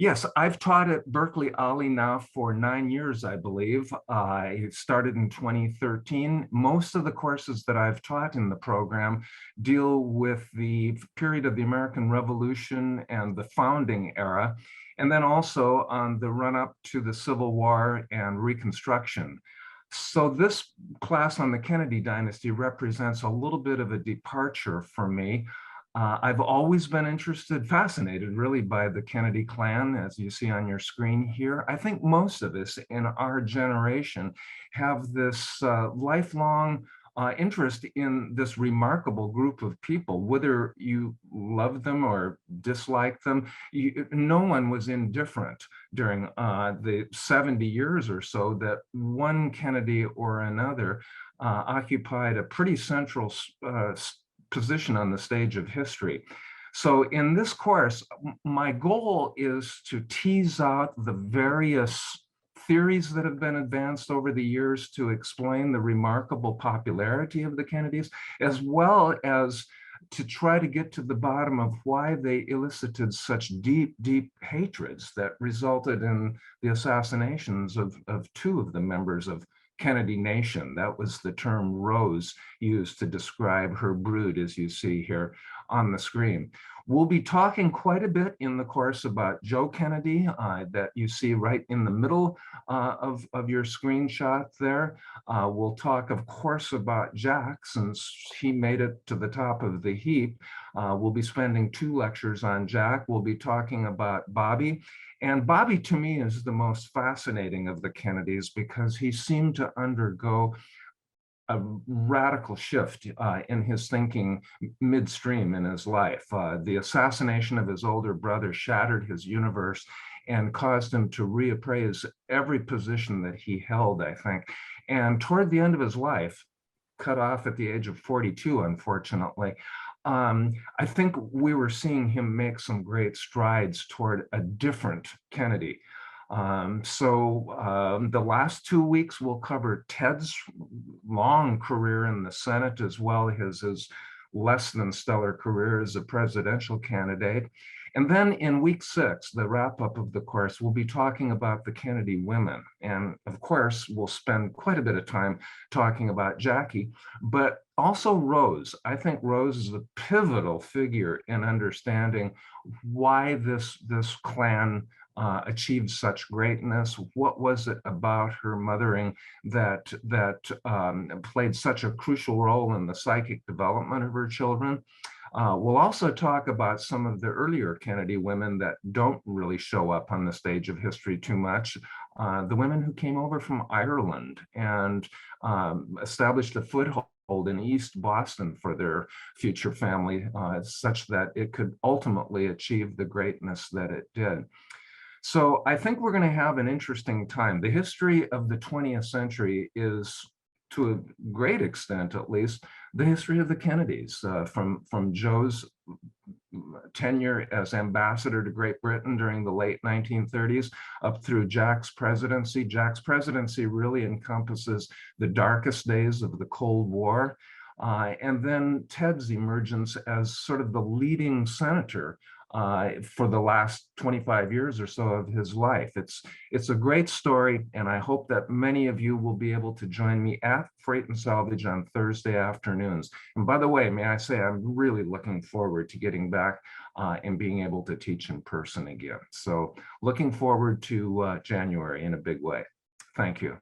Yes, I've taught at Berkeley Ollie now for 9 years, I believe. I started in 2013. Most of the courses that I've taught in the program deal with the period of the American Revolution and the founding era, and then also on the run-up to the Civil War and Reconstruction. So this class on the Kennedy dynasty represents a little bit of a departure for me. I've always been interested, fascinated really by the Kennedy clan, as you see on your screen here. I think most of us in our generation have this lifelong interest in this remarkable group of people. Whether you love them or dislike them, no one was indifferent during the 70 years or so that one Kennedy or another occupied a pretty central position on the stage of history. So in this course, my goal is to tease out the various theories that have been advanced over the years to explain the remarkable popularity of the Kennedys, as well as to try to get to the bottom of why they elicited such deep, deep hatreds that resulted in the assassinations of two of the members of Kennedy Nation. That was the term Rose used to describe her brood, as you see here on the screen. We'll be talking quite a bit in the course about Joe Kennedy that you see right in the middle of your screenshot there. We'll talk, of course, about Jack, since he made it to the top of the heap. We'll be spending 2 lectures on Jack. We'll be talking about Bobby. And Bobby, to me, is the most fascinating of the Kennedys because he seemed to undergo a radical shift in his thinking midstream in his life. The assassination of his older brother shattered his universe and caused him to reappraise every position that he held, I think. And toward the end of his life, cut off at the age of 42, unfortunately, I think we were seeing him make some great strides toward a different Kennedy. The last 2 weeks we'll cover Ted's long career in the Senate, as well as his less than stellar career as a presidential candidate. And then in week 6, the wrap up of the course, we'll be talking about the Kennedy women. And of course, we'll spend quite a bit of time talking about Jackie, but also Rose. I think Rose is a pivotal figure in understanding why this clan achieved such greatness. What was it about her mothering that played such a crucial role in the psychic development of her children? We'll also talk about some of the earlier Kennedy women that don't really show up on the stage of history too much. The women who came over from Ireland and established a foothold in East Boston for their future family, such that it could ultimately achieve the greatness that it did. So I think we're going to have an interesting time. The history of the 20th century is, to a great extent at least, the history of the Kennedys, from Joe's tenure as ambassador to Great Britain during the late 1930s up through Jack's presidency. Jack's presidency really encompasses the darkest days of the Cold War, and then Ted's emergence as sort of the leading senator for the last 25 years or so of his life. It's a great story, and I hope that many of you will be able to join me at Freight and Salvage on Thursday afternoons. And by the way, may I say, I'm really looking forward to getting back and being able to teach in person again. So looking forward to January in a big way. Thank you.